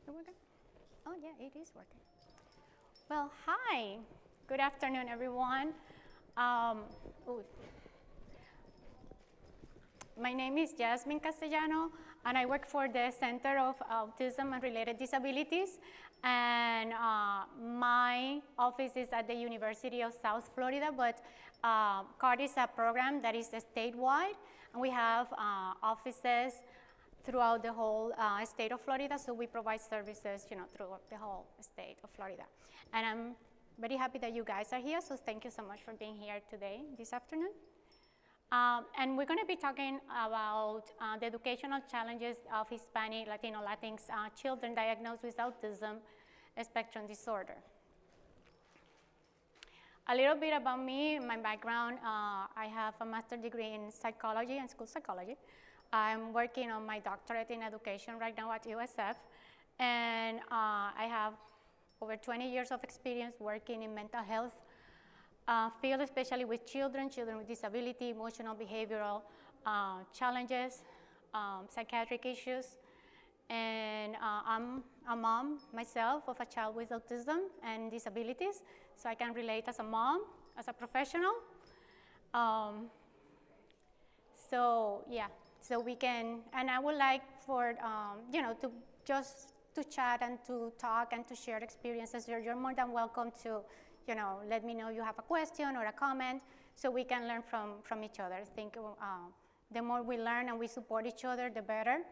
Is it working? Oh yeah, it is working. Well, hi. Good afternoon, everyone. My name is Jasmine Castellano, and I work for the Center of Autism and Related Disabilities. And my office is at the University of South Florida, but CARD is a program that is statewide, and we have offices throughout the whole state of Florida, so we provide services, throughout the whole state of Florida. And I'm very happy that you guys are here, so thank you so much for being here today, this afternoon. And we're going to be talking about the educational challenges of Hispanic, Latino, Latinx children diagnosed with autism spectrum disorder. A little bit about me, my background. I have a master's degree in psychology and school psychology. I'm working on my doctorate in education right now at USF, and I have over 20 years of experience working in mental health field, especially with children with disability, emotional, behavioral challenges, psychiatric issues. And I'm a mom myself of a child with autism and disabilities, so I can relate as a mom, as a professional. So we can, and I would like for, to just to chat and to talk and to share experiences. You're more than welcome to, let me know you have a question or a comment so we can learn from each other. I think the more we learn and we support each other, the better.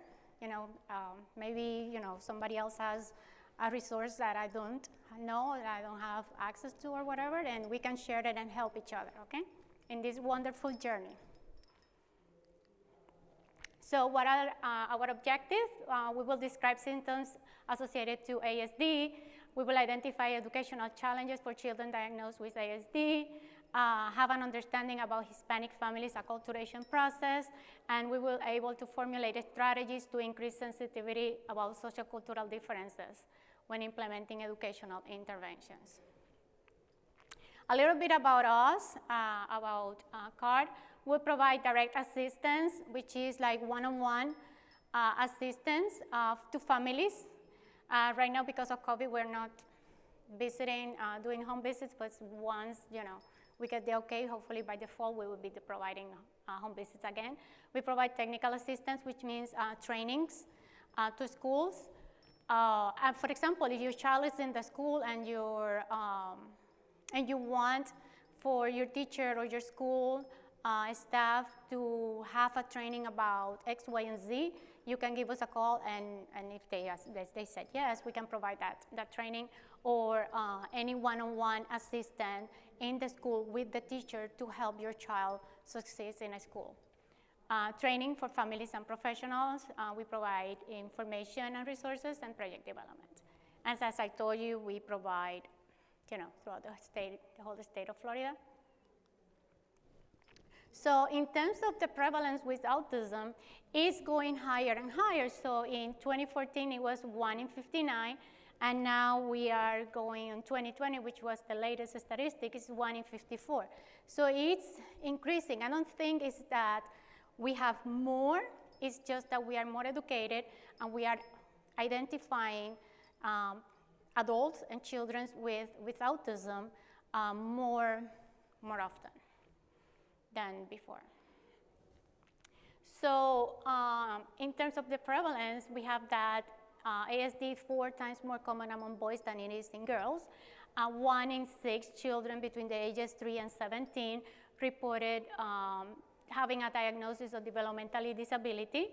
Maybe, somebody else has a resource that I don't know, that I don't have access to or whatever, and we can share it and help each other, okay, in this wonderful journey. So what are our objectives? We will describe symptoms associated to ASD. We will identify educational challenges for children diagnosed with ASD, have an understanding about Hispanic families' acculturation process, and we will be able to formulate strategies to increase sensitivity about sociocultural differences when implementing educational interventions. A little bit about us, about CARD. We provide direct assistance, which is like one-on-one assistance to families. Right now, because of COVID, we're not visiting, doing home visits, but once, we get the okay, hopefully by the fall, we will be providing home visits again. We provide technical assistance, which means trainings to schools. And for example, if your child is in the school and you want for your teacher or your school staff to have a training about X, Y, and Z, you can give us a call, and if they said yes, we can provide that training, or any one-on-one assistant in the school with the teacher to help your child succeed in a school. Training for families and professionals. We provide information and resources and project development. And as I told you, we provide, throughout the whole state of Florida. So in terms of the prevalence with autism, it's going higher and higher. So in 2014, it was 1 in 59, and now we are going in 2020, which was the latest statistic, is 1 in 54. So it's increasing. I don't think it's that we have more, it's just that we are more educated and we are identifying adults and children with autism more often than before. So in terms of the prevalence, we have that ASD is 4 times more common among boys than it is in girls. 1 in 6 children between the ages 3 and 17 reported having a diagnosis of developmental disability.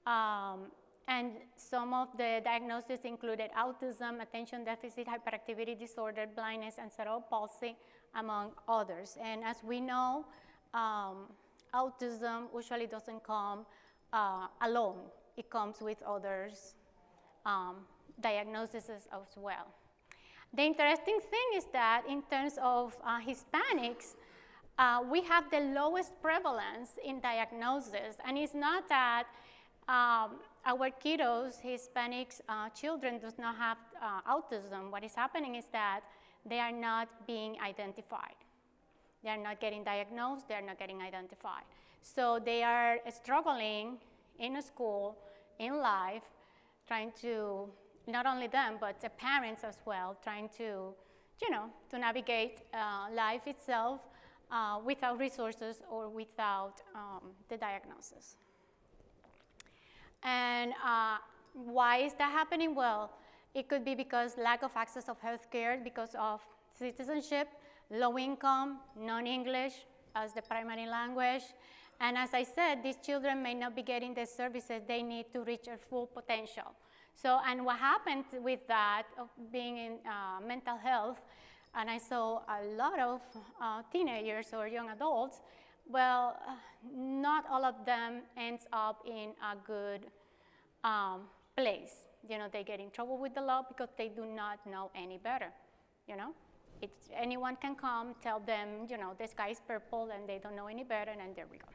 And some of the diagnoses included autism, attention deficit hyperactivity disorder, blindness, and cerebral palsy, among others. And as we know, autism usually doesn't come alone. It comes with others' diagnoses as well. The interesting thing is that in terms of Hispanics, we have the lowest prevalence in diagnosis. And it's not that our kiddos, Hispanics children, does not have autism. What is happening is that they are not being identified. They are not getting diagnosed, they are not getting identified. So they are struggling in a school, in life, trying to not only them, but the parents as well, trying to, to navigate life itself without resources or without the diagnosis. And why is that happening? Well, it could be because lack of access of healthcare because of citizenship, low income, non-English as the primary language. And as I said, these children may not be getting the services they need to reach their full potential. So, and what happened with that, of being in mental health, and I saw a lot of teenagers or young adults, well, not all of them ends up in a good place. They get in trouble with the law because they do not know any better, anyone can come, tell them, the sky is purple, and they don't know any better, and there we go,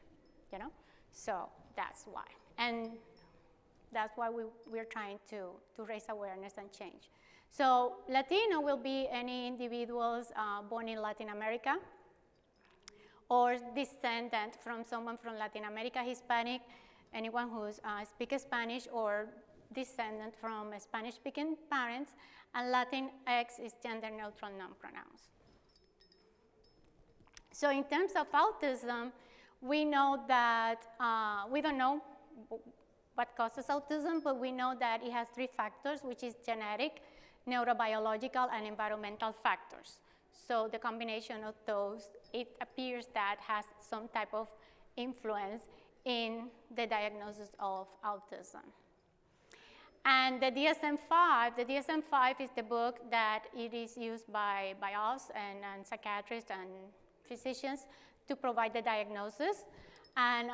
So that's why. And that's why we're trying to raise awareness and change. So Latino will be any individuals born in Latin America or descendant from someone from Latin America, Hispanic, anyone who speaks Spanish or descendant from Spanish-speaking parents, and Latinx is gender-neutral non-pronouns. So in terms of autism, we know that, we don't know what causes autism, but we know that it has 3 factors, which is genetic, neurobiological, and environmental factors. So the combination of those, it appears that has some type of influence in the diagnosis of autism. And the DSM-5 is the book that it is used by us and psychiatrists and physicians to provide the diagnosis. And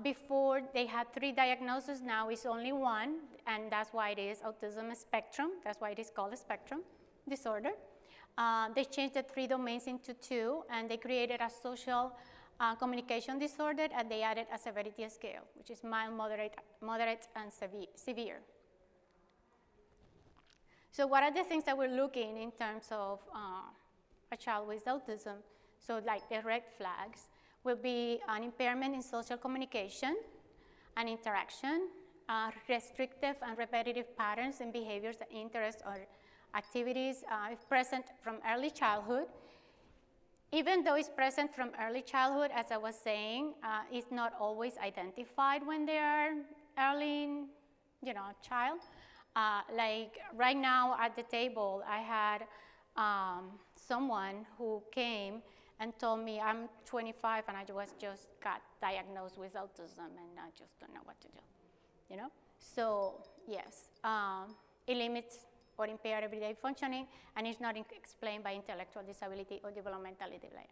before they had 3 diagnoses, now it's only 1, and that's why it is autism spectrum. That's why it is called a spectrum disorder. They changed the 3 domains into 2, and they created a social communication disorder, and they added a severity scale, which is mild, moderate, and severe. So what are the things that we're looking in terms of a child with autism? So like the red flags will be an impairment in social communication and interaction, restrictive and repetitive patterns in behaviors, interests, or activities if present from early childhood. Even though it's present from early childhood, as I was saying, it's not always identified when they are early in, child. Like right now at the table, I had someone who came and told me, I'm 25 and I just got diagnosed with autism and I just don't know what to do, So yes, it limits or impair everyday functioning, and it's not explained by intellectual disability or developmentally delay.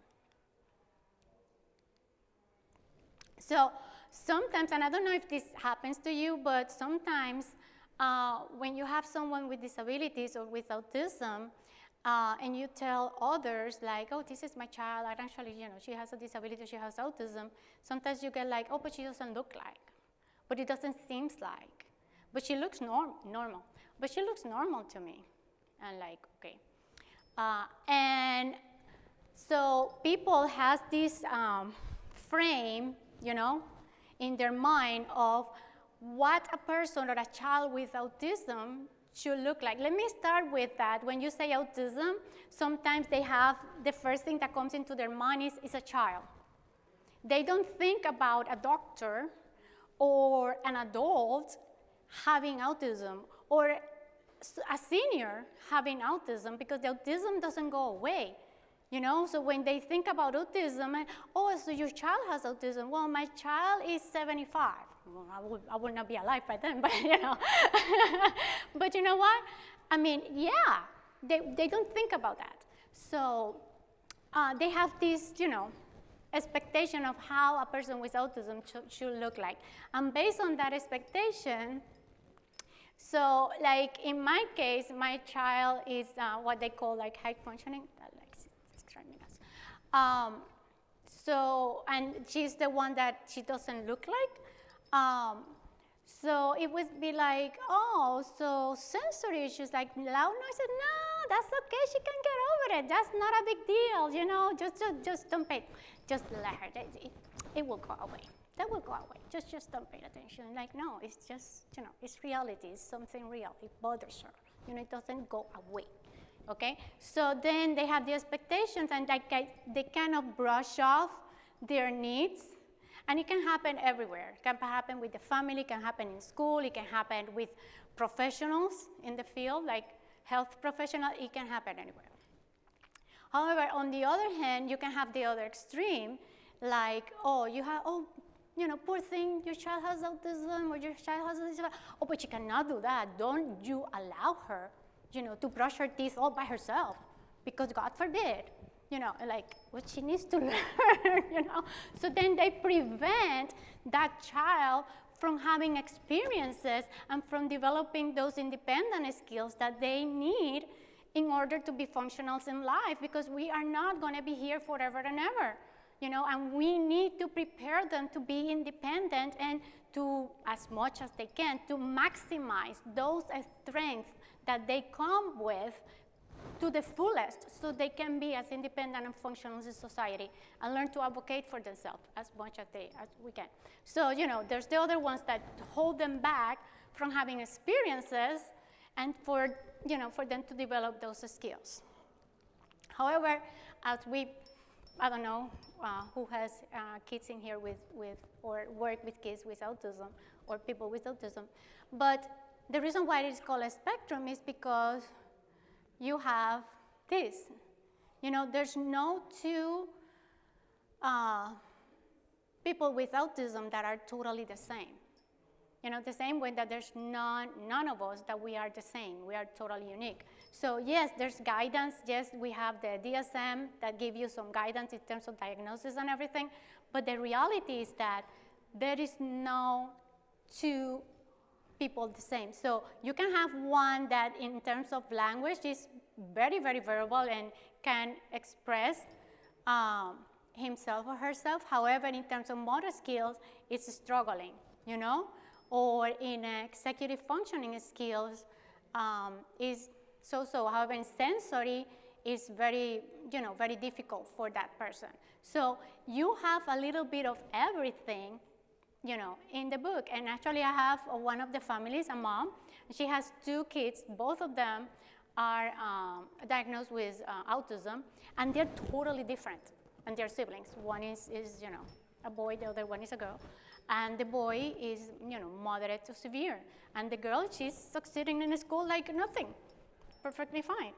So sometimes, and I don't know if this happens to you, but sometimes when you have someone with disabilities or with autism, and you tell others like, oh, this is my child, and actually, she has a disability, she has autism, sometimes you get like, oh, but she doesn't look like, but it doesn't seem like, but she looks normal, but she looks normal to me, and like, okay. And so people has this frame, in their mind of what a person or a child with autism should look like. Let me start with that. When you say autism, sometimes they have, the first thing that comes into their mind is a child. They don't think about a doctor or an adult having autism or a senior having autism, because the autism doesn't go away. So when they think about autism, and, oh, so your child has autism. Well, my child is 75. Well, I would not be alive by then, but but you know what? I mean, yeah, they don't think about that. So they have this, expectation of how a person with autism should look like. And based on that expectation, so like in my case, my child is what they call like high functioning. So, and she's the one that she doesn't look like. So it would be like, oh, so sensory issues like loud noises, no, that's okay, she can get over it. That's not a big deal, just don't pay, just let her, it will go away. That will go away, just don't pay attention. Like, no, it's just, it's reality, it's something real, it bothers her, It doesn't go away. Okay, so then they have the expectations, and they kind of brush off their needs, and it can happen everywhere. It can happen with the family, it can happen in school, it can happen with professionals in the field, like health professionals, it can happen anywhere. However, on the other hand, you can have the other extreme, like, oh, poor thing, your child has autism, or your child has this, oh, but you cannot do that. Don't you allow her, to brush her teeth all by herself, because God forbid, like what she needs to learn, So then they prevent that child from having experiences and from developing those independent skills that they need in order to be functionals in life, because we are not going to be here forever and ever, and we need to prepare them to be independent and to, as much as they can, to maximize those strengths that they come with to the fullest, so they can be as independent and functional in society and learn to advocate for themselves as much as we can. So, there's the other ones that hold them back from having experiences and for them to develop those skills. However, as I don't know who has kids in here or work with kids with autism or people with autism, but the reason why it is called a spectrum is because you have this. There's no two people with autism that are totally the same. The same way that there's none of us that we are the same. We are totally unique. So yes, there's guidance. Yes, we have the DSM that give you some guidance in terms of diagnosis and everything. But the reality is that there is no two people the same. So you can have one that in terms of language is very, very verbal and can express himself or herself. However, in terms of motor skills, it's struggling, or in executive functioning skills is so-so. However, in sensory is very, very difficult for that person. So you have a little bit of everything, in the book. And actually I have one of the families, a mom, she has 2 kids, both of them are diagnosed with autism, and they're totally different, and they're siblings. One is a boy, the other one is a girl. And the boy is, moderate to severe. And the girl, she's succeeding in school like nothing, perfectly fine,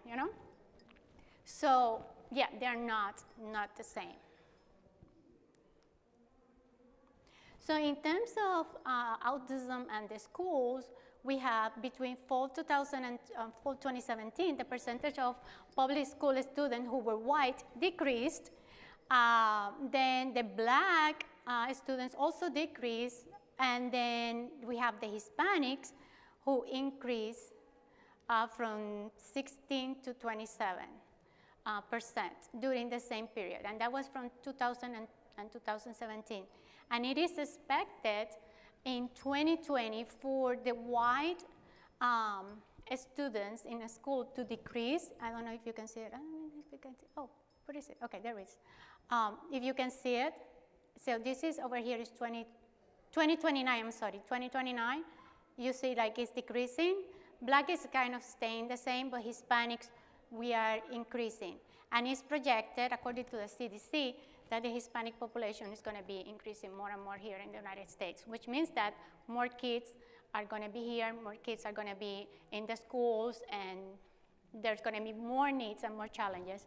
So, yeah, they're not the same. So in terms of autism and the schools, we have between fall 2000 and fall 2017, the percentage of public school students who were white decreased. Then the black students also decreased, and then we have the Hispanics who increased from 16 to 27% during the same period, and that was from 2000 and 2017. And it is expected in 2020 for the white students in a school to decrease. I don't know if you can see it. I don't know if you can see. Oh, what is it? Okay, there it is. If you can see it. So this is over here is 2029, I'm sorry, 2029. You see like it's decreasing. Black is kind of staying the same, but Hispanics, we are increasing. And it's projected, according to the CDC, that the Hispanic population is going to be increasing more and more here in the United States, which means that more kids are going to be here, more kids are going to be in the schools, and there's going to be more needs and more challenges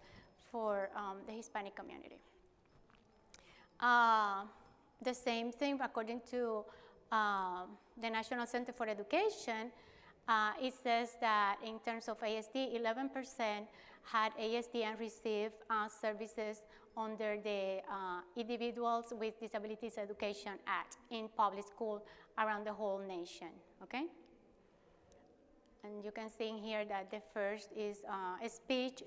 for the Hispanic community. The same thing, according to the National Center for Education, it says that in terms of ASD, 11% had ASD and received services under the Individuals with Disabilities Education Act in public school around the whole nation, okay? And you can see in here that the first is speech,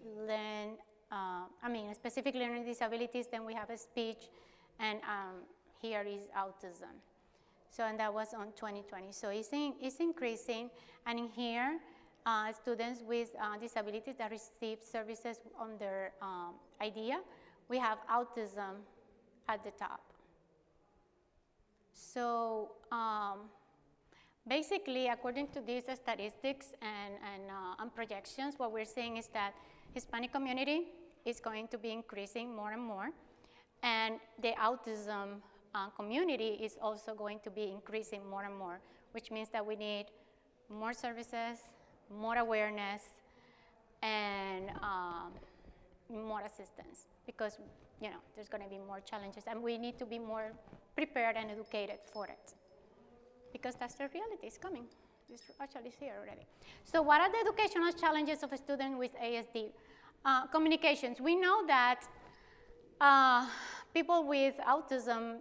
specific learning disabilities, then we have a speech, and here is autism. So, and that was on 2020. So it's increasing, and in here, students with disabilities that receive services under IDEA, we have autism at the top. So Basically, according to these statistics and projections, what we're seeing is that Hispanic community is going to be increasing more and more, and the autism community is also going to be increasing more and more, which means that we need more services, more awareness, and more assistance, because there's going to be more challenges, and we need to be more prepared and educated for it, because that's the reality. It's coming. It's actually here already. So what are the educational challenges of a student with ASD? Communications. We know that people with autism,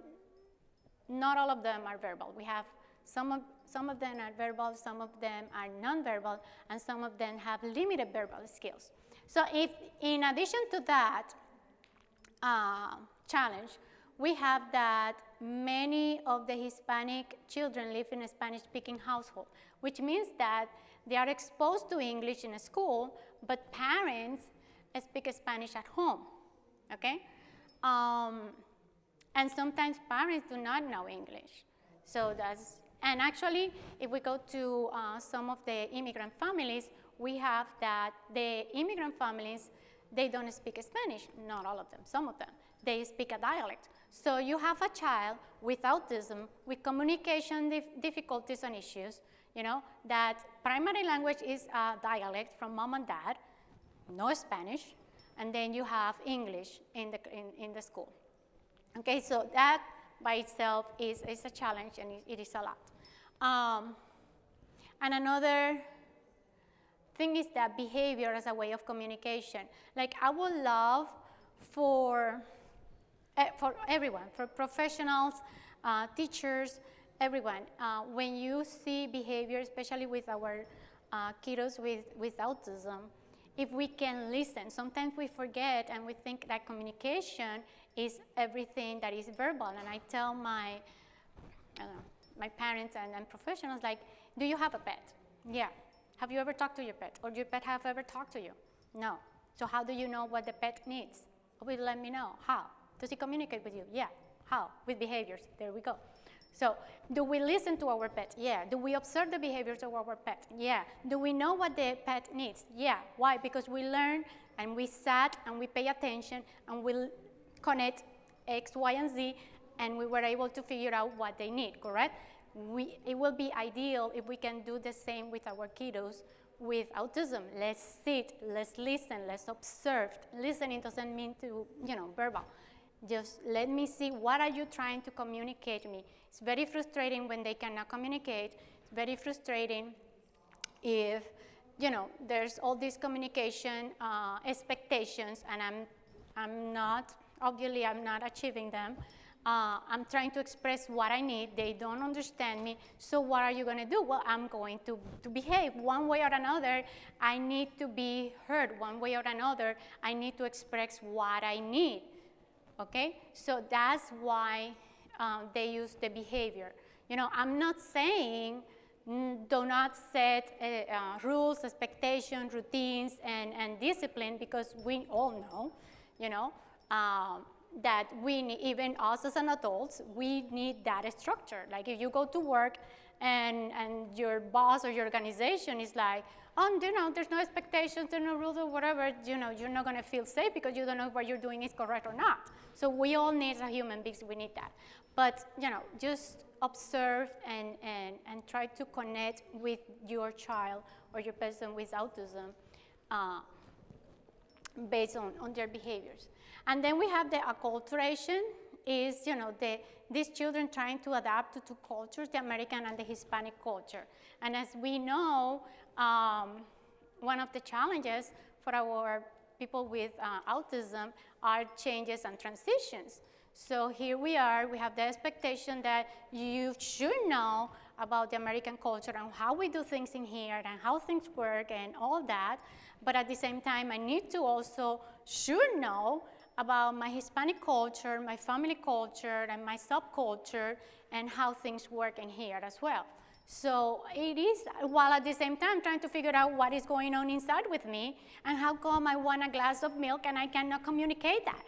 not all of them are verbal. We have some of them are verbal, some of them are nonverbal, and some of them have limited verbal skills. So if, in addition to that challenge, we have that many of the Hispanic children live in a Spanish-speaking household, which means that they are exposed to English in school, but parents speak Spanish at home, okay? And sometimes parents do not know English. So that's, and actually, if we go to some of the immigrant families, we have that the immigrant families, they don't speak Spanish, not all of them, some of them. They speak a dialect. So you have a child with autism, with communication difficulties and issues, that primary language is a dialect from mom and dad, no Spanish, and then you have English in the school. Okay, so that by itself is a challenge, and it is a lot. And another thing is that behavior as a way of communication. Like, I would love for everyone, for professionals, teachers, everyone, when you see behavior, especially with our kiddos with autism, if we can listen. Sometimes we forget and we think that communication is everything that is verbal. And I tell my parents and professionals, like, do you have a pet? Yeah. Have you ever talked to your pet? Or your pet have ever talked to you? No. So how do you know what the pet needs? Will let me know. How? Does he communicate with you? Yeah. How? With behaviors. There we go. So do we listen to our pet? Yeah. Do we observe the behaviors of our pet? Yeah. Do we know what the pet needs? Yeah. Why? Because we learn and we sat and we pay attention and we connect X, Y, and Z, and we were able to figure out what they need, correct? It will be ideal if we can do the same with our kiddos with autism. Let's sit, let's listen, let's observe. Listening doesn't mean to, verbal. Just let me see, what are you trying to communicate to me? It's very frustrating when they cannot communicate. It's very frustrating if, there's all these communication expectations, and I'm not achieving them. I'm trying to express what I need. They don't understand me. So what are you going to do? Well, I'm going to behave one way or another. I need to be heard one way or another. I need to express what I need. Okay? So that's why they use the behavior. I'm not saying do not set rules, expectations, routines, and discipline, because we all know, that we need, even us as an adults, we need that structure. Like, if you go to work and your boss or your organization is like, oh, there's no expectations, there's no rules or whatever, you're not going to feel safe because you don't know if what you're doing is correct or not. So we all need, as human beings, we need that. But, just observe and try to connect with your child or your person with autism based on their behaviors. And then we have the acculturation, is, these children trying to adapt to two cultures, the American and the Hispanic culture. And as we know, one of the challenges for our people with autism are changes and transitions. So here we are, we have the expectation that you should know about the American culture and how we do things in here and how things work and all that. But at the same time, I need to also should know about my Hispanic culture, my family culture, and my subculture, and how things work in here as well. So it is, while at the same time trying to figure out what is going on inside with me, and how come I want a glass of milk and I cannot communicate that.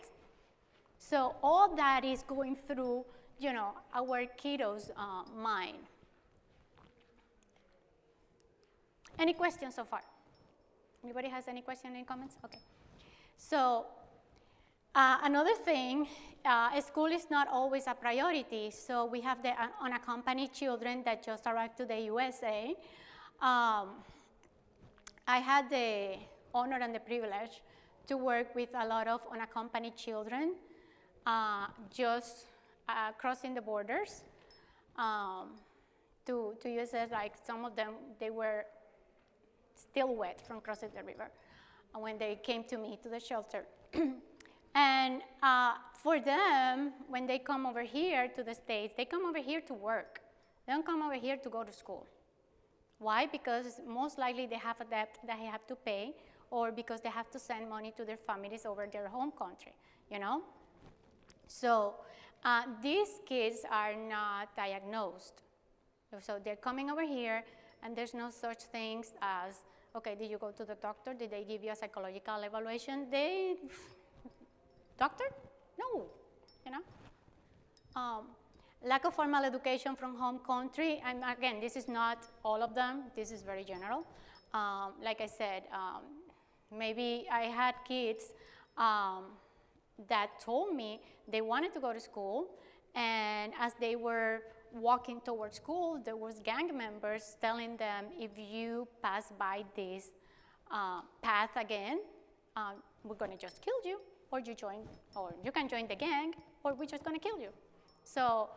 So all that is going through, our kiddos' mind. Any questions so far? Anybody has any questions, any comments? Okay. So another thing, school is not always a priority. So we have the unaccompanied children that just arrived to the USA. I had the honor and the privilege to work with a lot of unaccompanied children, just crossing the borders to USA. Like some of them, they were still wet from crossing the river when they came to me, to the shelter. And for them, when they come over here to the States, they come over here to work. They don't come over here to go to school. Why? Because most likely they have a debt that they have to pay, or because they have to send money to their families over their home country, you know? So these kids are not diagnosed. So they're coming over here, and there's no such things as, okay, did you go to the doctor? Did they give you a psychological evaluation? Doctor? No, you know? Lack of formal education from home country, and again, this is not all of them. This is very general. Like I said, maybe I had kids that told me they wanted to go to school, and as they were walking towards school, there was gang members telling them, if you pass by this path again, we're gonna just kill you, or you can join the gang, or we're just gonna kill you. So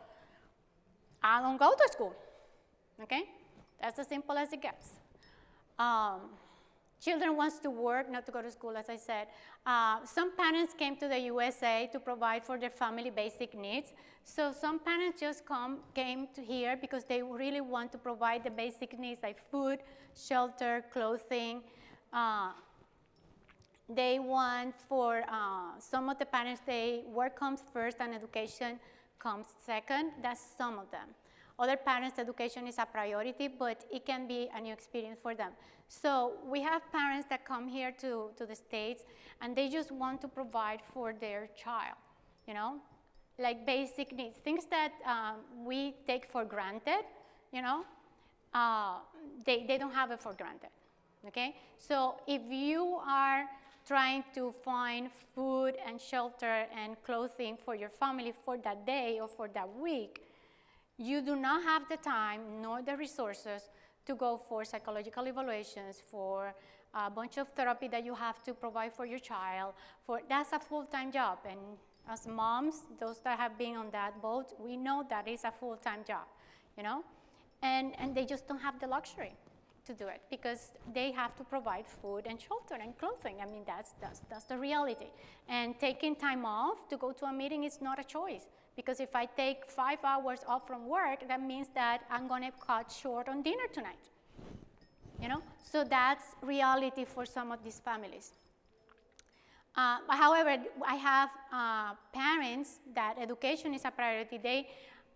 I don't go to school, okay? That's as simple as it gets. Children wants to work, not to go to school, as I said. Some parents came to the USA to provide for their family basic needs. So some parents just came to here because they really want to provide the basic needs like food, shelter, clothing. They want for, some of the parents, work comes first and education comes second. That's some of them. Other parents, education is a priority, but it can be a new experience for them. So we have parents that come here to the States, and they just want to provide for their child, you know, like basic needs, things that we take for granted, you know, they don't have it for granted, okay? So if you are trying to find food and shelter and clothing for your family for that day or for that week, you do not have the time nor the resources to go for psychological evaluations, for a bunch of therapy that you have to provide for your child. That's a full-time job, and as moms, those that have been on that boat, we know that is a full-time job, you know? And they just don't have the luxury to do it because they have to provide food and shelter and clothing. I mean, that's the reality. And taking time off to go to a meeting is not a choice, because if I take 5 hours off from work, that means that I'm gonna cut short on dinner tonight, you know? So that's reality for some of these families. However, I have parents that education is a priority.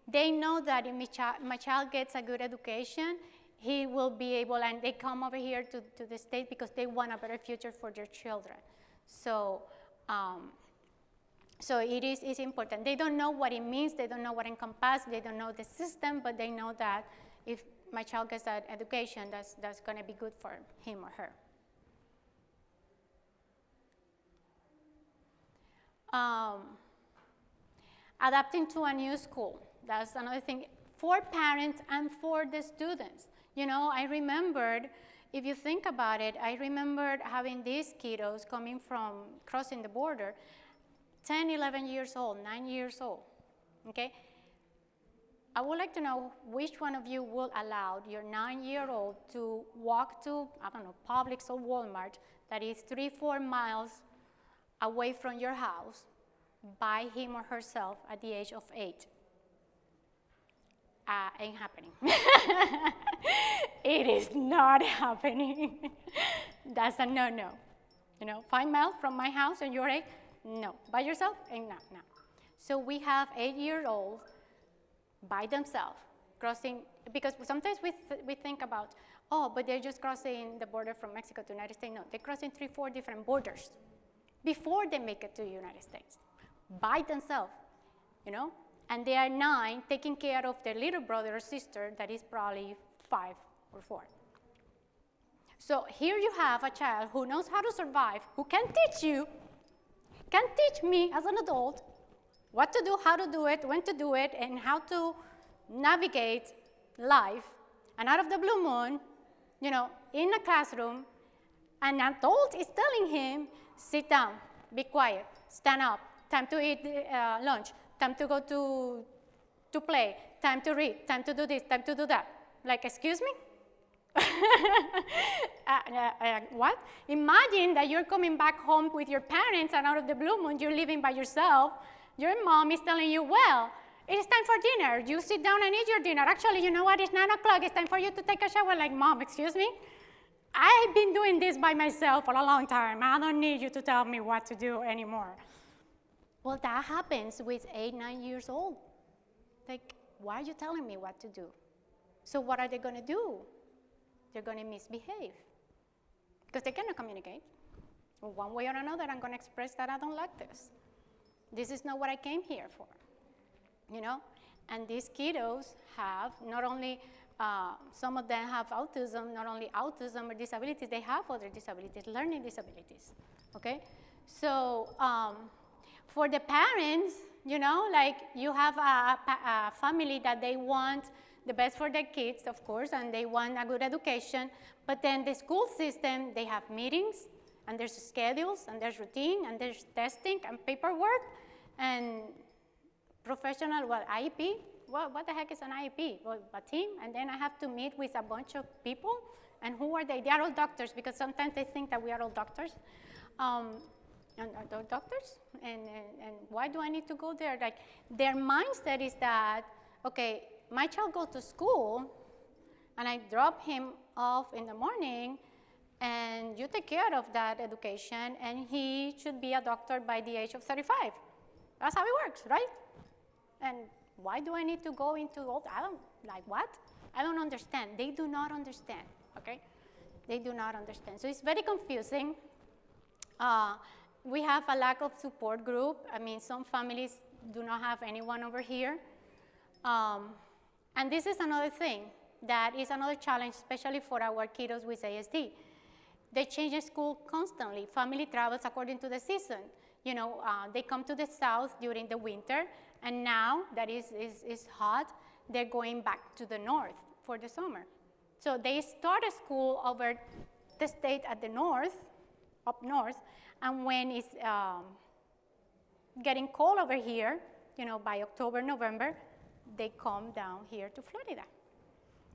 They know that if my child gets a good education, he will be able, and they come over here to the States because they want a better future for their children. So, so it's important. They don't know what it means, they don't know what encompasses, they don't know the system, but they know that if my child gets that education, that's gonna be good for him or her. Adapting to a new school, that's another thing for parents and for the students. You know, I remembered, if you think about it, I remembered having these kiddos coming from crossing the border, 10, 11 years old, 9 years old, okay? I would like to know which one of you will allow your 9-year-old to walk to, I don't know, Publix or Walmart that is 3-4 miles away from your house by him or herself at the age of 8. Ain't happening. It is not happening. That's a no-no. You know, 5 miles from my house and you're 8, no. By yourself, ain't no. So we have 8-year-olds by themselves crossing, because sometimes we think about, oh, but they're just crossing the border from Mexico to the United States. No, they're crossing 3-4 different borders before they make it to the United States by themselves, you know? And they are 9 taking care of their little brother or sister that is probably 5 or 4. So here you have a child who knows how to survive, who can teach you, can teach me as an adult what to do, how to do it, when to do it, and how to navigate life. And out of the blue moon, you know, in a classroom, an adult is telling him, sit down, be quiet, stand up, time to eat lunch, time to go to play, time to read, time to do this, time to do that. Like, excuse me? What? Imagine that you're coming back home with your parents and out of the blue moon, you're living by yourself. Your mom is telling you, well, it is time for dinner. You sit down and eat your dinner. Actually, you know what? It's 9 o'clock. It's time for you to take a shower. Like, Mom, excuse me? I've been doing this by myself for a long time. I don't need you to tell me what to do anymore. Well, that happens with 8, 9 years old. Like, why are you telling me what to do? So what are they going to do? They're going to misbehave because they cannot communicate. One way or another, I'm going to express that I don't like this. This is not what I came here for, you know? And these kiddos have not only, some of them have autism, not only autism or disabilities, they have other disabilities, learning disabilities, okay? So for the parents, you know, like you have a family that they want the best for their kids, of course, and they want a good education, but then the school system, they have meetings, and there's schedules, and there's routine, and there's testing, and paperwork, and professional, well, IEP. What the heck is an IEP? Well, a team, and then I have to meet with a bunch of people, and who are they? They are all doctors, because sometimes they think that we are all doctors. And are they doctors? And why do I need to go there? Like, their mindset is that, okay, my child goes to school, and I drop him off in the morning, and you take care of that education, and he should be a doctor by the age of 35. That's how it works, right? And why do I need to go into all that? I don't, like what? I don't understand. They do not understand, okay? They do not understand. So it's very confusing. We have a lack of support group. I mean, some families do not have anyone over here. And this is another thing that is another challenge, especially for our kiddos with ASD. They change the school constantly. Family travels according to the season. You know, they come to the south during the winter, and now that is hot, they're going back to the north for the summer. So they start a school over the state at the north, up north, and when it's getting cold over here, you know, by October, November, they come down here to Florida.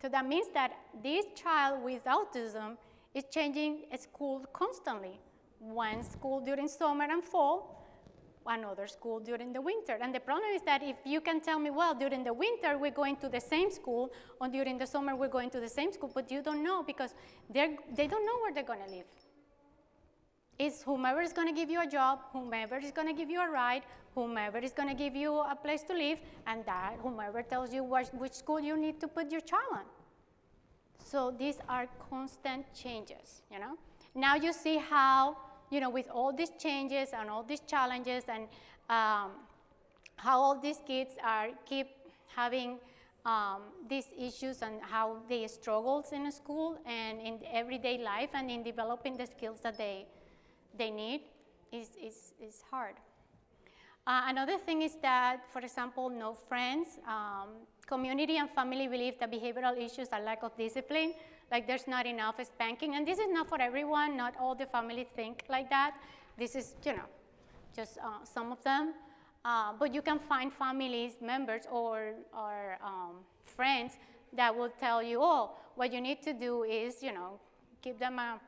So that means that this child with autism is changing school constantly. One school during summer and fall, another school during the winter. And the problem is that if you can tell me, well, during the winter we're going to the same school, or during the summer we're going to the same school, but you don't know because they don't know where they're going to live. It's whomever is going to give you a job, whomever is going to give you a ride, whomever is going to give you a place to live, and that whomever tells you which school you need to put your child on. So these are constant changes, you know. Now you see how, you know, with all these changes and all these challenges and how all these kids keep having these issues and how they struggle in school and in everyday life and in developing the skills that they need is hard. Another thing is that, for example, no friends. Community and family believe that behavioral issues are lack of discipline, like there's not enough spanking, and this is not for everyone. Not all the families think like that. This is, you know, just some of them. But you can find families, members, or friends that will tell you, oh, what you need to do is, you know, give them a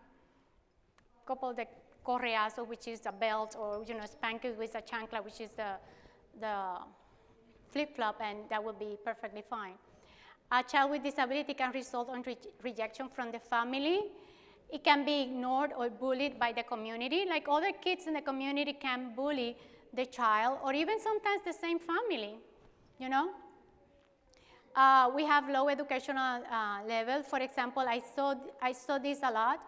couple of the correazo, which is a belt, or, you know, spank it with a chancla, which is the flip-flop, and that will be perfectly fine. A child with disability can result on rejection from the family. It can be ignored or bullied by the community. Like other kids in the community can bully the child, or even sometimes the same family, you know. We have low educational level. For example, I saw this a lot.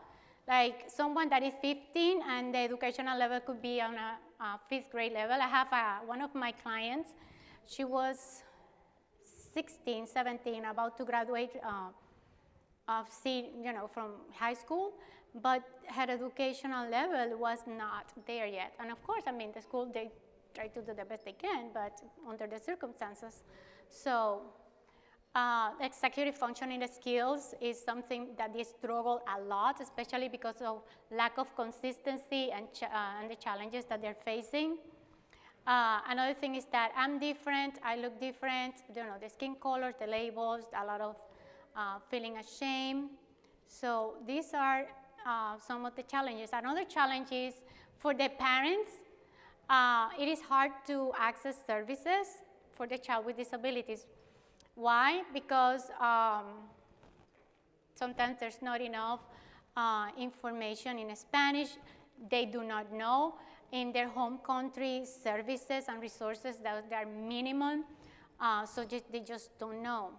Like someone that is 15 and the educational level could be on a 5th grade level. I have one of my clients. She was 16, 17, about to graduate from high school, but her educational level was not there yet. And of course, I mean, the school, they try to do the best they can, but under the circumstances. So executive functioning skills is something that they struggle a lot, especially because of lack of consistency and the challenges that they're facing. Another thing is that I'm different, I look different, the skin color, the labels, a lot of feeling ashamed. So these are some of the challenges. Another challenge is for the parents, it is hard to access services for the child with disabilities. Why? Because sometimes there's not enough information in Spanish. They do not know. In their home country, services and resources that are minimum, so they just don't know.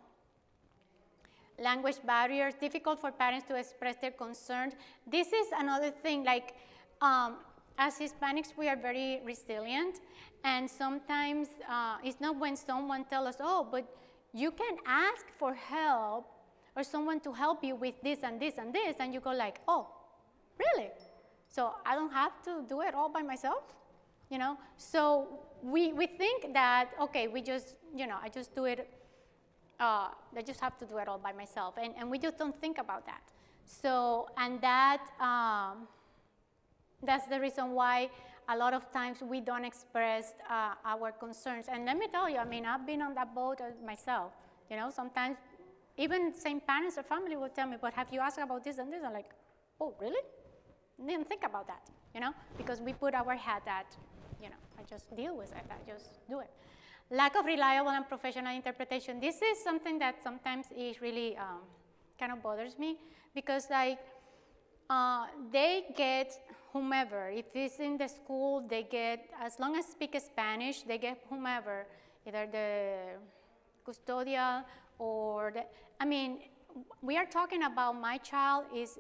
Language barriers, difficult for parents to express their concerns. This is another thing, like as Hispanics, we are very resilient, and sometimes it's not when someone tells us, oh, but you can ask for help or someone to help you with this and this and this, and you go like, oh, really? So I don't have to do it all by myself, So we think that, okay, we just, I just do it, I just have to do it all by myself. And we just don't think about that. So, and that's the reason why a lot of times we don't express our concerns. And let me tell you, I mean, I've been on that boat myself. Sometimes even same parents or family will tell me, but have you asked about this and this? I'm like, oh, really? Didn't think about that, because we put our head at, I just deal with it, I just do it. Lack of reliable and professional interpretation. This is something that sometimes is really kind of bothers me, because like they get whomever. If it's in the school, they get, as long as speak Spanish, they get whomever, either the custodial or I mean, we are talking about my child is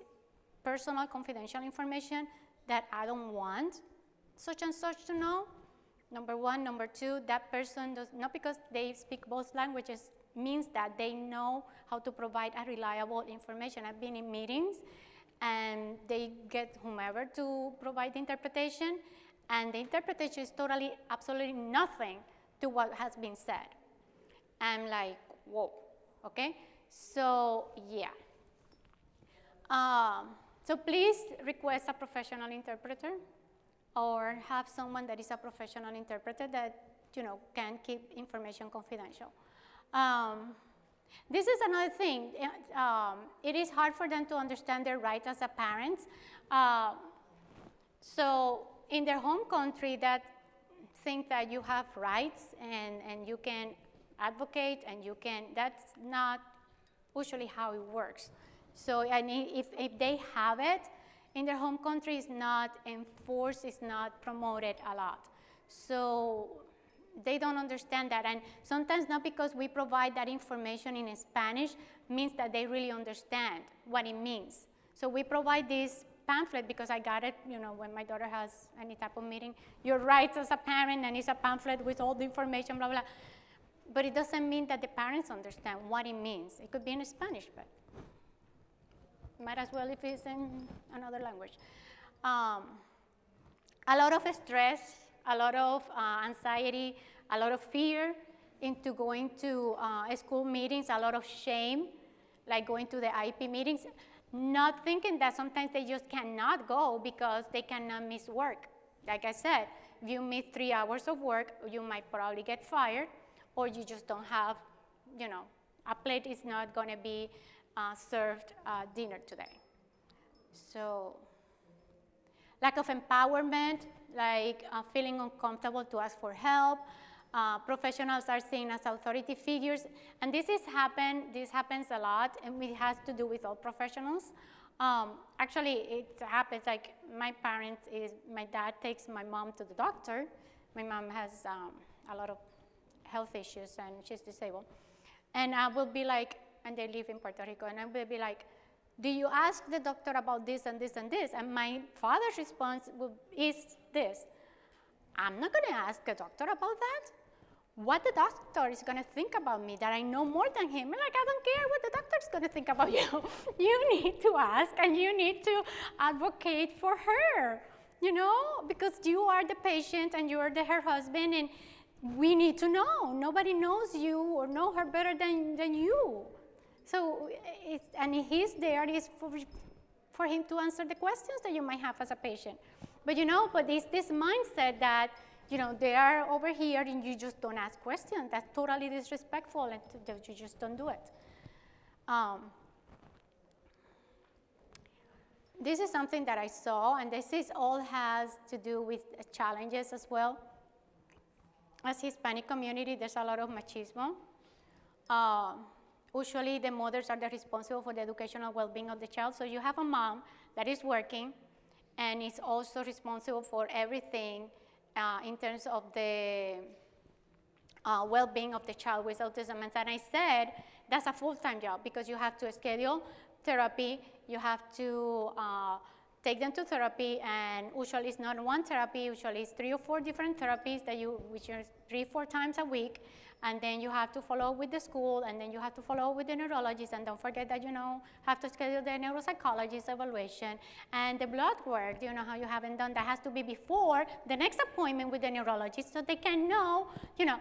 personal confidential information that I don't want such and such to know, number one. Number two, that person does not, because they speak both languages, means that they know how to provide a reliable information. I've been in meetings and they get whomever to provide the interpretation, and the interpretation is totally, absolutely nothing to what has been said. I'm like, whoa, okay? So, yeah. So please request a professional interpreter or have someone that is a professional interpreter that, can keep information confidential. This is another thing. It is hard for them to understand their rights as a parent. So in their home country, that think that you have rights and you can advocate and you can, that's not usually how it works. So if they have it in their home country, it's not enforced, it's not promoted a lot. So they don't understand that. And sometimes not because we provide that information in Spanish means that they really understand what it means. So we provide this pamphlet because I got it, when my daughter has any type of meeting, your rights as a parent, and it's a pamphlet with all the information, blah, blah. But it doesn't mean that the parents understand what it means. It could be in Spanish, but might as well if it's in another language. A lot of stress, a lot of anxiety, a lot of fear into going to school meetings, a lot of shame, like going to the IP meetings, not thinking that sometimes they just cannot go because they cannot miss work. Like I said, if you miss 3 hours of work, you might probably get fired, or you just don't have, a plate is not going to be served dinner today. So lack of empowerment, like feeling uncomfortable to ask for help. Professionals are seen as authority figures, and this happens a lot, and it has to do with all professionals. Actually, it happens like my dad takes my mom to the doctor. My mom has a lot of health issues and she's disabled. And I will be like, and they live in Puerto Rico, and I will be like, do you ask the doctor about this and this and this? And my father's response is this: I'm not going to ask the doctor about that. what the doctor is going to think about me, that I know more than him. Like, I don't care what the doctor is going to think about you. You need to ask, and you need to advocate for her, you know, because you are the patient and you are her husband, and we need to know. Nobody knows you or know her better than you. So, and he's there is for him to answer the questions that you might have as a patient. But you know, but it's this mindset that, you know, they are over here and you just don't ask questions. That's totally disrespectful, and you just don't do it. This is something that I saw, and this is all has to do with challenges as well. As Hispanic community, there's a lot of machismo. Usually the mothers are responsible for the educational well-being of the child. So you have a mom that is working and is also responsible for everything in terms of the well-being of the child with autism. And I said, that's a full-time job because you have to schedule therapy, you have to take them to therapy, and usually it's not one therapy, usually it's 3 or 4 different therapies that which are 3-4 times a week, and then you have to follow up with the school, and then you have to follow up with the neurologist, and don't forget that, you know, have to schedule the neuropsychologist evaluation, and the blood work, you know, how you haven't done, that has to be before the next appointment with the neurologist so they can know, you know,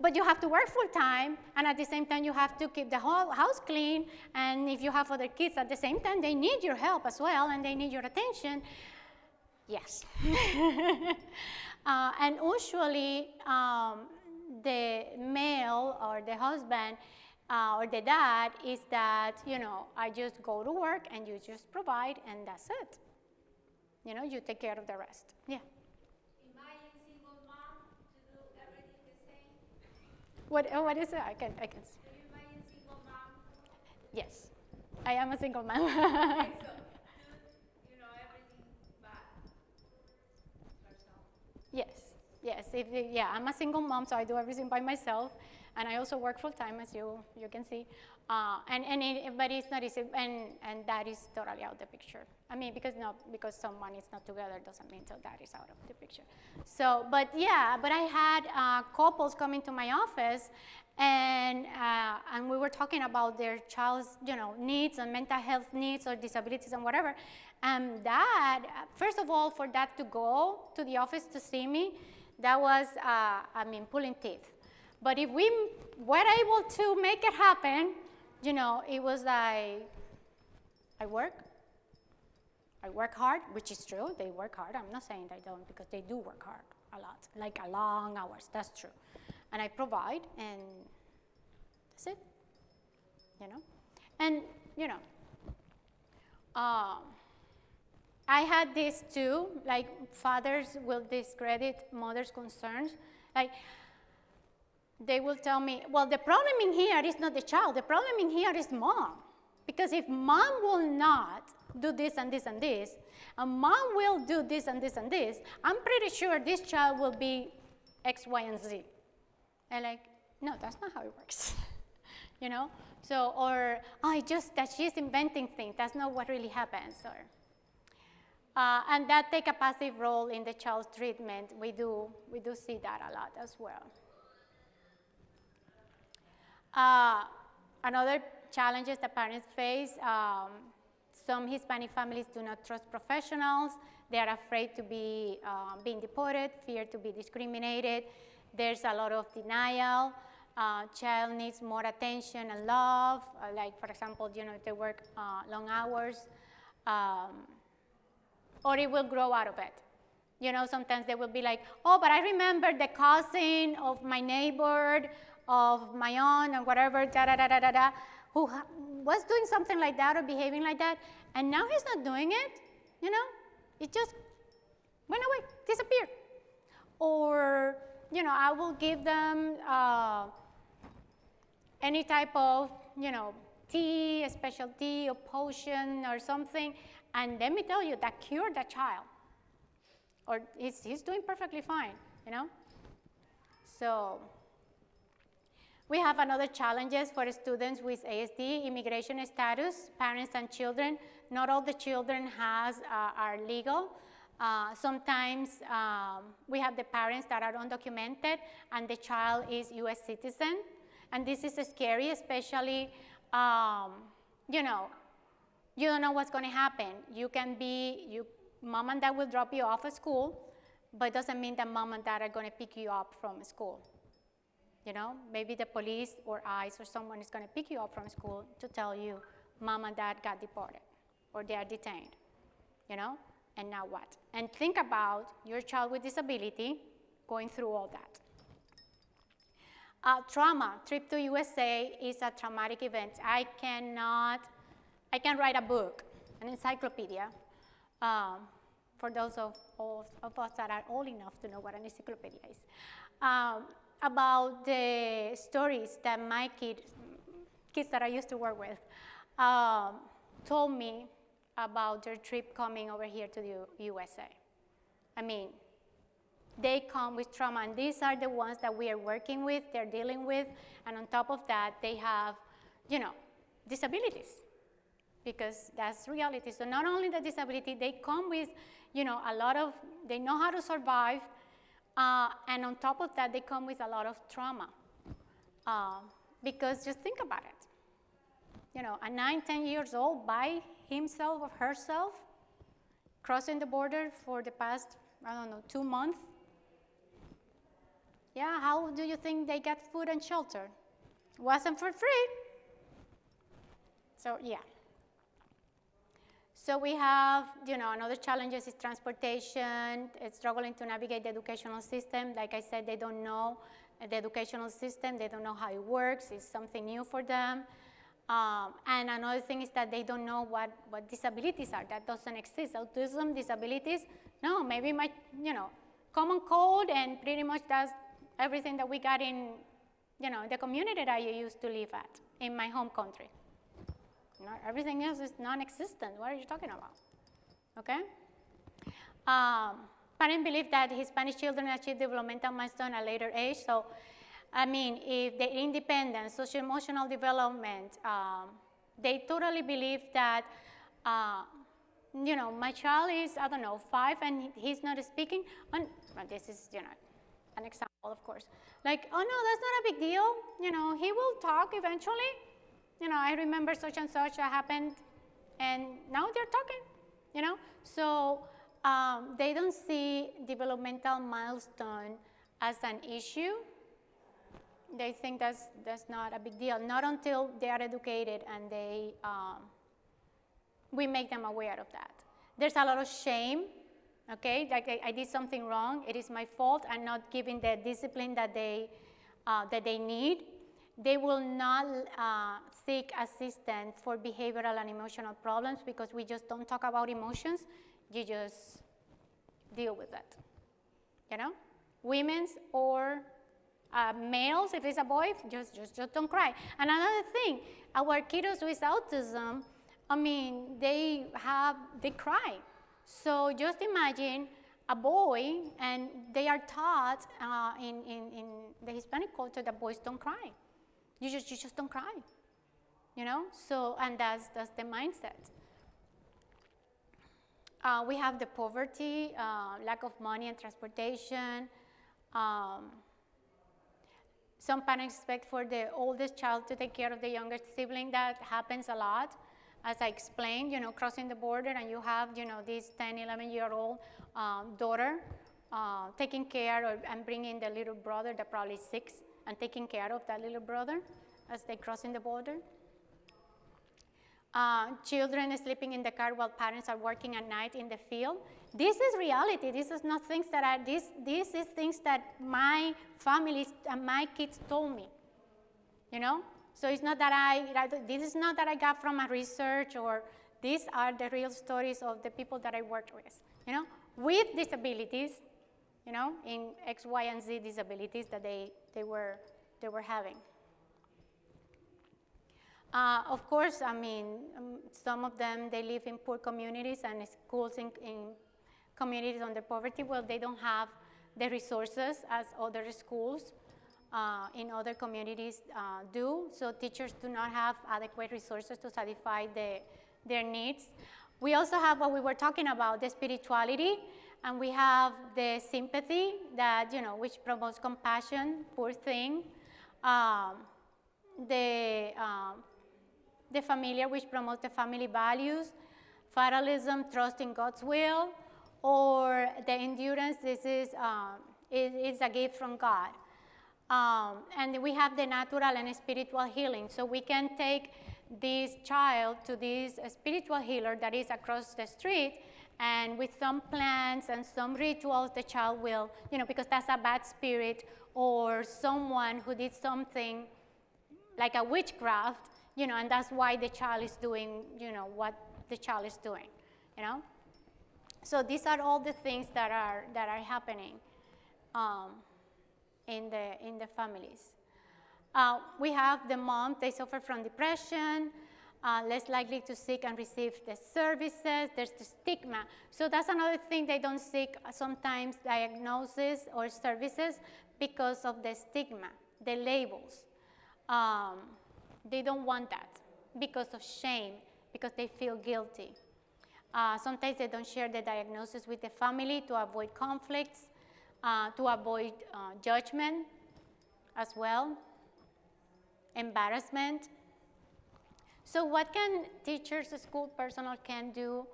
but you have to work full time, and at the same time you have to keep the whole house clean, and if you have other kids at the same time, they need your help as well, and they need your attention. Yes. And usually the male or the husband or the dad is that, you know, I just go to work and you just provide and that's it. You know, you take care of the rest. Yeah. What is it? I can see. Are you a single mom? Yes, I am a single mom. Okay, so you know everything but yourself? Yes. Yeah, I'm a single mom, so I do everything by myself, and I also work full time, as you can see. But it's not easy, and that is totally out of the picture. I mean, because someone is not together doesn't mean so that is out of the picture. So, but I had couples coming to my office, and we were talking about their child's, you know, needs and mental health needs or disabilities and whatever. And that, first of all, for that to go to the office to see me, that was, pulling teeth. But if we were able to make it happen, you know, it was like, I work hard, which is true, they work hard. I'm not saying they don't, because they do work hard a lot, like a long hours, that's true. And I provide, and that's it, you know. And, you know, I had this too, like fathers will discredit mothers' concerns. Like, they will tell me, well, the problem in here is not the child, the problem in here is mom. Because if mom will not do this and this and this, and mom will do this and this and this, I'm pretty sure this child will be X, Y, and Z. And like, no, that's not how it works. You know? So, or, it's just that she's inventing things. That's not what really happens. Or, and that take a passive role in the child's treatment. We do see that a lot as well. Another challenges that parents face, some Hispanic families do not trust professionals. They are afraid to be being deported, fear to be discriminated. There's a lot of denial. Child needs more attention and love. Like, for example, you know, if they work long hours, or it will grow out of it. You know, sometimes they will be like, oh, but I remember the cousin of my neighbor, of my aunt, or whatever, who was doing something like that or behaving like that, and now he's not doing it, you know? It just went away, disappeared. Or, you know, I will give them any type of, you know, tea, a special tea, or potion, or something, and let me tell you, that cured that child. Or he's doing perfectly fine, you know? So, we have another challenges for students with ASD, immigration status, parents and children. Not all the children are legal. Sometimes we have the parents that are undocumented and the child is US citizen. And this is scary, especially, you know, you don't know what's going to happen. You can be, mom and dad will drop you off at school, but it doesn't mean that mom and dad are going to pick you up from school. You know, maybe the police or ICE or someone is going to pick you up from school to tell you mom and dad got deported or they are detained, you know, and now what? And think about your child with disability going through all that. Trauma, trip to USA is a traumatic event. I can write a book, an encyclopedia, for those of us that are old enough to know what an encyclopedia is, about the stories that my kids that I used to work with, told me about their trip coming over here to the USA. I mean, they come with trauma, and these are the ones that we are working with, they're dealing with, and on top of that, they have, you know, disabilities, because that's reality. So not only the disability, they come with, you know, a lot of, they know how to survive, and on top of that, they come with a lot of trauma, because just think about it. You know, a 9, 10 years old by himself or herself, crossing the border for the past, I don't know, 2 months. Yeah, how do you think they get food and shelter? Wasn't for free. So yeah. So we have, you know, another challenges is transportation, it's struggling to navigate the educational system. Like I said, they don't know the educational system, they don't know how it works, it's something new for them. And another thing is that they don't know what disabilities are. That doesn't exist. Autism, disabilities, no, maybe my, you know, common cold, and pretty much that's everything that we got in, you know, the community that I used to live at in my home country. You know, everything else is non-existent. What are you talking about? Okay? Parents believe that Hispanic children achieve developmental milestone at a later age. So, I mean, if the independence, social-emotional development, they totally believe that, you know, my child is, I don't know, 5 and he's not speaking. And well, this is, you know, an example, of course. Like, oh no, that's not a big deal. You know, he will talk eventually. You know, I remember such and such that happened, and now they're talking, you know. So they don't see developmental milestone as an issue. They think that's not a big deal, not until they are educated and they, we make them aware of that. There's a lot of shame, okay, like I did something wrong, it is my fault, I'm not giving the discipline that they need. They will not seek assistance for behavioral and emotional problems because we just don't talk about emotions, you just deal with it, you know? Women's or males, if it's a boy, just don't cry. And another thing, our kiddos with autism, I mean, they cry. So just imagine a boy, and they are taught in the Hispanic culture that boys don't cry. You just don't cry, you know? So, and that's the mindset. We have the poverty, lack of money and transportation. Some parents expect for the oldest child to take care of the youngest sibling. That happens a lot. As I explained, you know, crossing the border and you have, you know, this 10, 11-year-old daughter taking care and bringing the little brother that probably is 6 and taking care of that little brother as they crossing the border. Children sleeping in the car while parents are working at night in the field. This is reality. This is not things that are, this is things that my families and my kids told me, you know? So it's not that this is not that I got from a research, or these are the real stories of the people that I worked with, you know? With disabilities, you know, in X, Y, and Z disabilities that they were having. Of course, I mean, some of them, they live in poor communities and schools in communities under poverty. Well, they don't have the resources as other schools in other communities do. So teachers do not have adequate resources to satisfy their needs. We also have what we were talking about, the spirituality. And we have the sympathy that, you know, which promotes compassion, poor thing. The familiar, which promotes the family values. Fatalism, trust in God's will. Or the endurance, this is a gift from God. And we have the natural and spiritual healing. So we can take this child to this spiritual healer that is across the street, and with some plants and some rituals, the child will, you know, because that's a bad spirit or someone who did something like a witchcraft, you know, and that's why the child is doing, you know, what the child is doing, you know. So these are all the things that are happening in the families. We have the moms, they suffer from depression, less likely to seek and receive the services. There's the stigma. So that's another thing, they don't seek sometimes diagnosis or services because of the stigma, the labels. They don't want that because of shame, because they feel guilty. Sometimes they don't share the diagnosis with the family to avoid conflicts, to avoid judgment as well, embarrassment. So what can teachers, school personnel can do?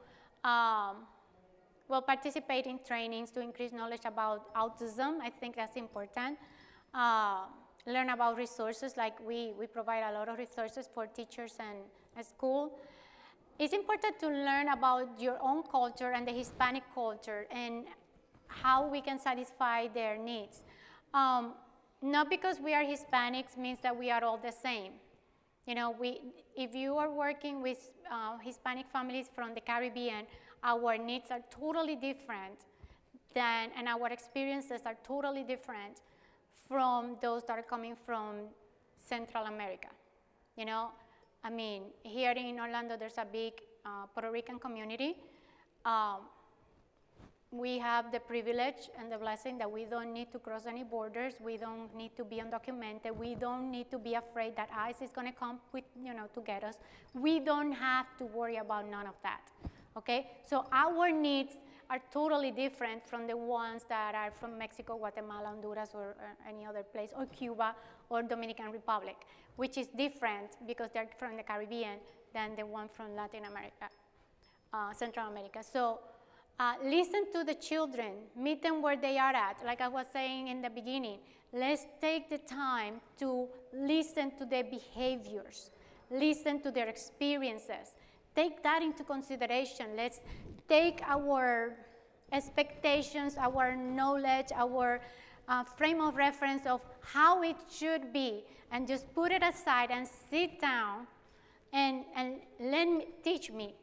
Well, participate in trainings to increase knowledge about autism. I think that's important. Learn about resources, like we provide a lot of resources for teachers and school. It's important to learn about your own culture and the Hispanic culture and how we can satisfy their needs. Not because we are Hispanics means that we are all the same. You know, if you are working with Hispanic families from the Caribbean, our needs are totally different and our experiences are totally different from those that are coming from Central America. You know, I mean, here in Orlando, there's a big Puerto Rican community. We have the privilege and the blessing that we don't need to cross any borders. We don't need to be undocumented. We don't need to be afraid that ICE is going to come with, you know, to get us. We don't have to worry about none of that, okay? So our needs are totally different from the ones that are from Mexico, Guatemala, Honduras, or any other place, or Cuba, or Dominican Republic, which is different because they're from the Caribbean than the one from Latin America, Central America. So listen to the children, meet them where they are at. Like I was saying in the beginning, let's take the time to listen to their behaviors, listen to their experiences. Take that into consideration. Let's take our expectations, our knowledge, our frame of reference of how it should be, and just put it aside and sit down and teach me.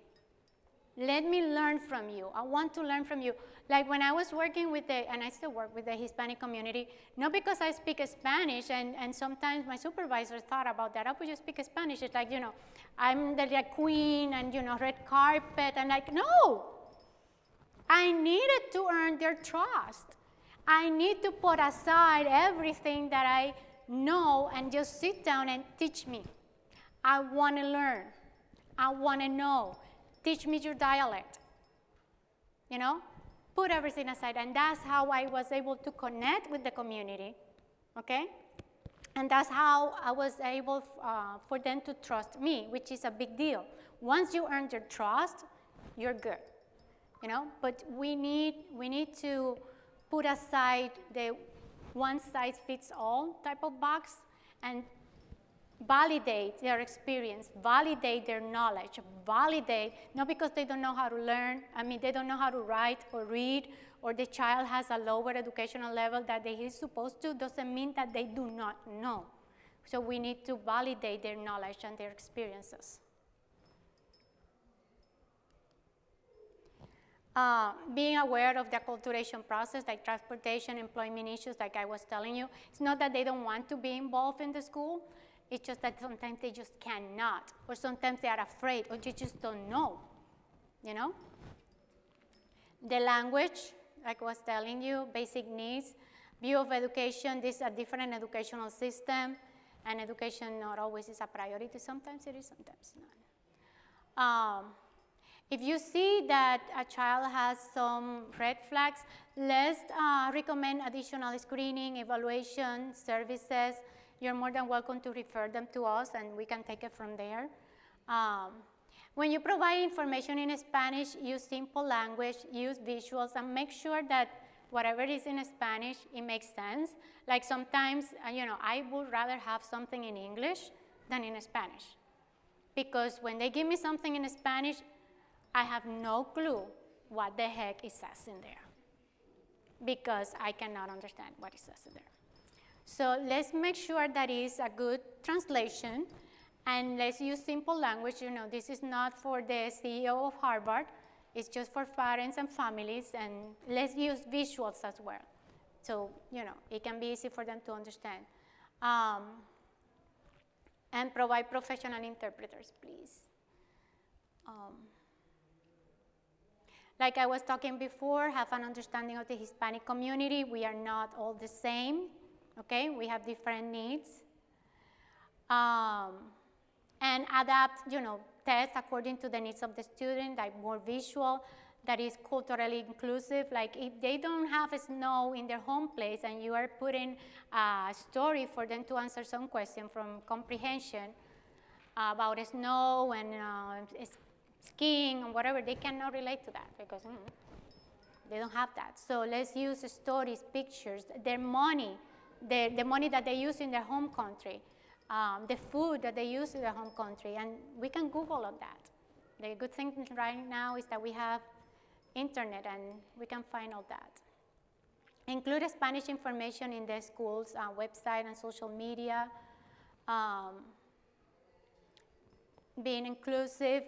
Let me learn from you. I want to learn from you. Like when I was working with and I still work with the Hispanic community, not because I speak Spanish, and sometimes my supervisor thought about that. I would just speak Spanish. It's like, you know, I'm the like, queen and, you know, red carpet, and like, no. I needed to earn their trust. I need to put aside everything that I know and just sit down and teach me. I want to learn. I want to know. Teach me your dialect, you know? Put everything aside, and that's how I was able to connect with the community, okay? And that's how I was able for them to trust me, which is a big deal. Once you earn their trust, you're good, you know? But we need to put aside the one-size-fits-all type of box and validate their experience, validate their knowledge, validate, not because they don't know how to learn, I mean, they don't know how to write or read, or the child has a lower educational level that they is supposed to, doesn't mean that they do not know. So we need to validate their knowledge and their experiences. Being aware of the acculturation process, like transportation, employment issues, like I was telling you. It's not that they don't want to be involved in the school. It's just that sometimes they just cannot, or sometimes they are afraid, or you just don't know, you know? The language, like I was telling you, basic needs, view of education, these are different educational system, and education not always is a priority. Sometimes it is, sometimes not. If you see that a child has some red flags, let's recommend additional screening, evaluation, services. You're more than welcome to refer them to us, and we can take it from there. When you provide information in Spanish, use simple language, use visuals, and make sure that whatever is in Spanish, it makes sense. Like sometimes, I would rather have something in English than in Spanish. Because when they give me something in Spanish, I have no clue what the heck it says in there, because I cannot understand what it says in there. So let's make sure that is a good translation, and let's use simple language. This is not for the CEO of Harvard. It's just for parents and families, and let's use visuals as well. So, it can be easy for them to understand. And provide professional interpreters, please. Like I was talking before, have an understanding of the Hispanic community. We are not all the same, okay? We have different needs. And adapt, tests according to the needs of the student, like more visual, that is culturally inclusive. Like if they don't have snow in their home place and you are putting a story for them to answer some question from comprehension about snow and skiing and whatever, they cannot relate to that because they don't have that. So let's use stories, pictures, their money, the money that they use in their home country, the food that they use in their home country, and we can Google all that. The good thing right now is that we have internet and we can find all that. Include Spanish information in the school's website and social media. Being inclusive,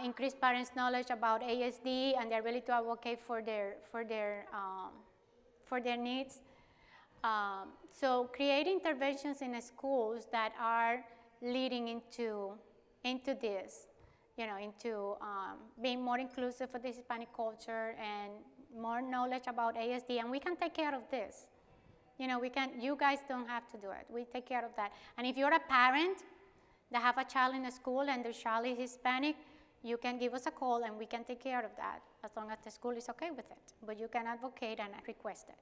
increase parents' knowledge about ASD and their ability to advocate for their needs. So create interventions in the schools that are leading into this, into being more inclusive for the Hispanic culture and more knowledge about ASD, and we can take care of this. You guys don't have to do it. We take care of that. And if you're a parent that have a child in the school and the child is Hispanic, you can give us a call and we can take care of that as long as the school is okay with it. But you can advocate and request it.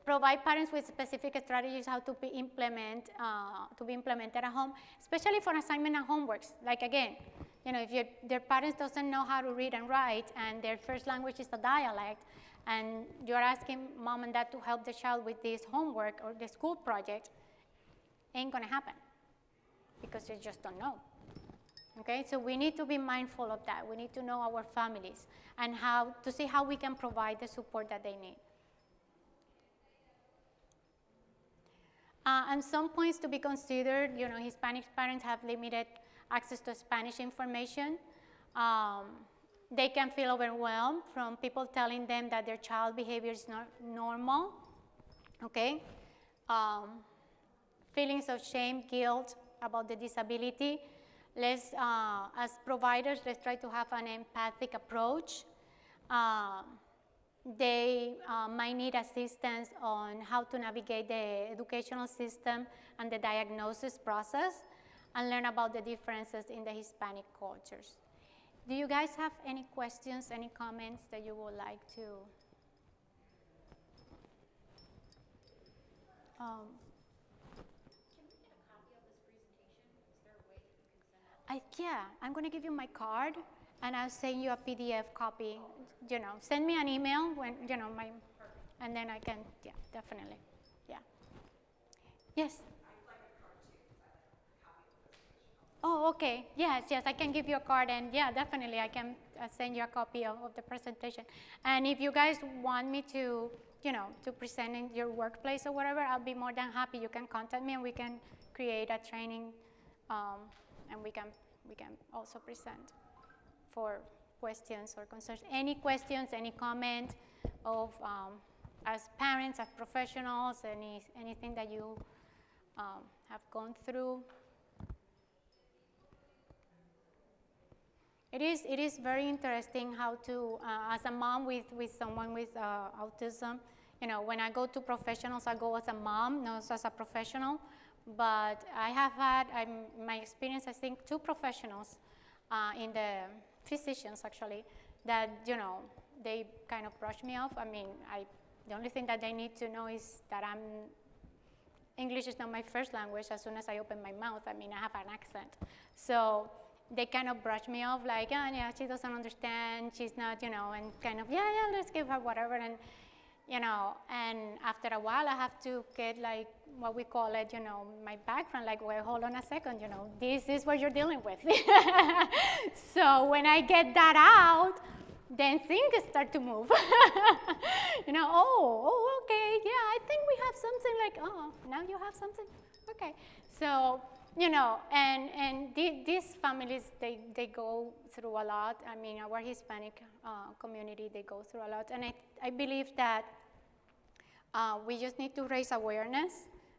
Provide parents with specific strategies how to be implemented at home, especially for assignment and homeworks. Like again, if their parents doesn't know how to read and write and their first language is a dialect, and you're asking mom and dad to help the child with this homework or the school project, ain't gonna happen because they just don't know. Okay, so we need to be mindful of that. We need to know our families and to see how we can provide the support that they need. And some points to be considered, Hispanic parents have limited access to Spanish information. They can feel overwhelmed from people telling them that their child behavior is not normal, okay? Feelings of shame, guilt about the disability. Let's, as providers, let's try to have an empathic approach. They might need assistance on how to navigate the educational system and the diagnosis process and learn about the differences in the Hispanic cultures. Do you guys have any questions, any comments that you would like to? Can we get a copy of this presentation? Is there a way that you can send it? Yeah, I'm going to give you my card, and I'll send you a PDF copy. Send me an email when, and then I can, yeah, definitely, yeah. Yes? I'd like a card too, because I have a copy of the presentation. Oh, okay, yes, I can give you a card, and yeah, definitely, I can send you a copy of the presentation. And if you guys want me to, to present in your workplace or whatever, I'll be more than happy. You can contact me and we can create a training, and we can also present for questions or concerns. Any questions, any comment of, as parents, as professionals, anything that you have gone through. It is very interesting how to, as a mom with someone with autism, when I go to professionals, I go as a mom, not as a professional, But I have had, my experience, I think, 2 professionals in the physicians, actually, that, you know, they kind of brushed me off. I mean, the only thing that they need to know is that English is not my first language. As soon as I open my mouth, I mean, I have an accent. So they kind of brush me off like, oh, yeah, she doesn't understand, she's not, you know, and kind of, yeah, let's give her whatever. And, you know, and after a while, I have to get like what we call it, you know, my background, like, well, hold on a second, you know, this is what you're dealing with. So when I get that out, then things start to move. You know, oh, okay, yeah, I think we have something like, oh, now you have something? Okay. So, you know, and these families, they go through a lot. I mean, our Hispanic community, they go through a lot. And I believe that we just need to raise awareness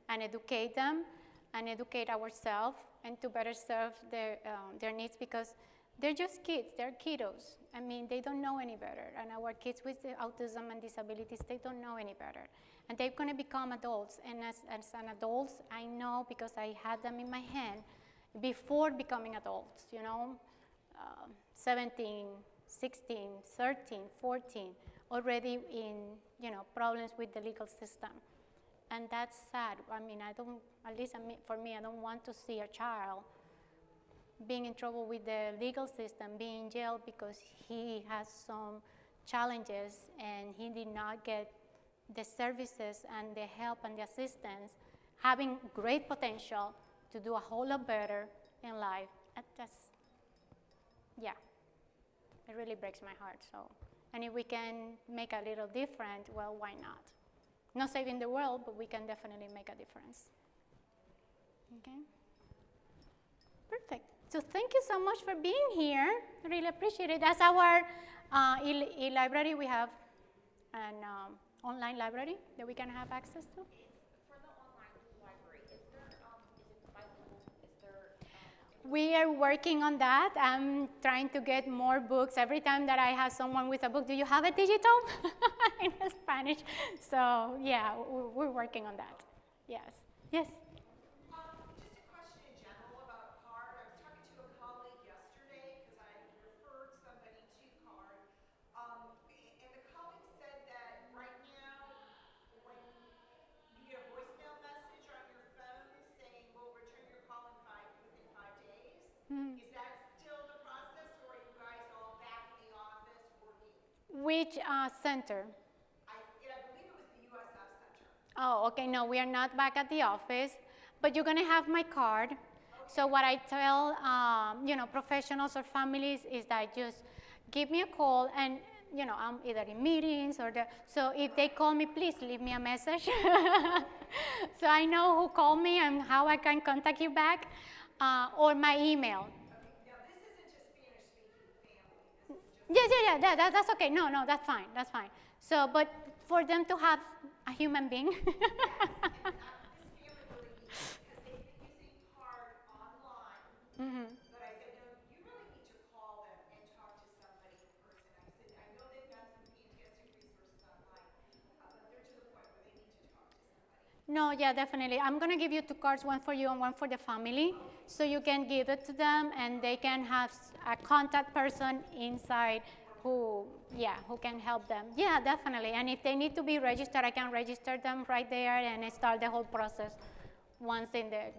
and educate them and educate ourselves and to better serve their needs, because they're just kids, they're kiddos. I mean, they don't know any better. And our kids with autism and disabilities, they don't know any better. And they're gonna become adults. And as an adult, I know because I had them in my hand before becoming adults, you know, 17, 16, 13, 14, already in, you know, problems with the legal system. And that's sad. I mean, at least for me, I don't want to see a child being in trouble with the legal system, being in jail because he has some challenges and he did not get the services and the help and the assistance, having great potential to do a whole lot better in life. Yeah, it really breaks my heart. So, and if we can make a little different, well, why not? Not saving the world, but we can definitely make a difference. Okay? Perfect. So thank you so much for being here. I really appreciate it. As our e-library, we have an online library that we can have access to. For the online library, is it bilingual? We are working on that. I'm trying to get more books. Every time that I have someone with a book, do you have it digital? In Spanish. So yeah, we're working on that. Yes. Yes. Is that still the process, or are you guys all back in the office working? Which center? I believe it was the USF Center. Oh, okay. No, we are not back at the office, but you're going to have my card. Okay. So what I tell, you know, professionals or families is that just give me a call, and, you know, I'm either in meetings or so if they call me, please leave me a message. So I know who called me and how I can contact you back. Or my email. Okay, now this isn't just Spanish-speaking family. Yeah, that's okay. No, that's fine. That's fine. So, but for them to have a human being. Yes, and this family really needs it because they've been using CARD online. But I said, no, you really need to call them and talk to somebody in person. I said, I know they've got some fantastic resources online, but they're to the point where they need to talk to somebody. No, yeah, definitely. I'm going to give you 2 cards, one for you and one for the family. So you can give it to them, and they can have a contact person inside who can help them. Yeah, definitely. And if they need to be registered, I can register them right there and start the whole process once in there.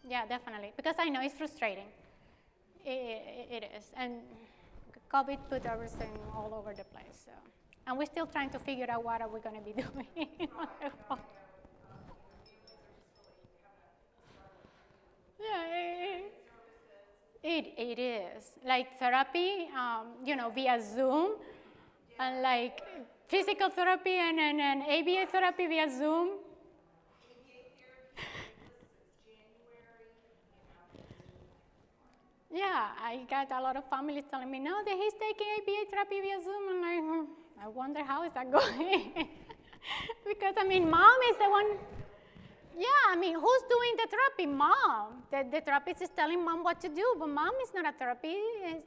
Yeah, definitely. Because I know it's frustrating. It is. And COVID put everything all over the place. So. And we're still trying to figure out what are we going to be doing. Yeah, it is. Like therapy, you know, via Zoom, and like physical therapy and ABA therapy via Zoom. ABA therapy since January. Yeah, I got a lot of families telling me, no, that he's taking ABA therapy via Zoom. I'm like, I wonder how is that going? Because, I mean, mom is the one. Yeah, I mean, who's doing the therapy? Mom. The therapist is telling mom what to do, but mom is not a therapist.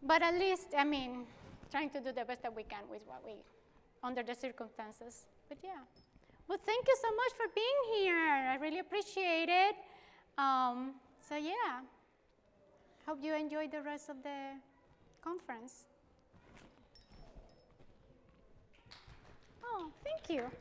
But at least, I mean, trying to do the best that we can with what we, under the circumstances. But yeah, Well, thank you so much for being here. I really appreciate it. So yeah, hope you enjoy the rest of the conference. Oh, thank you.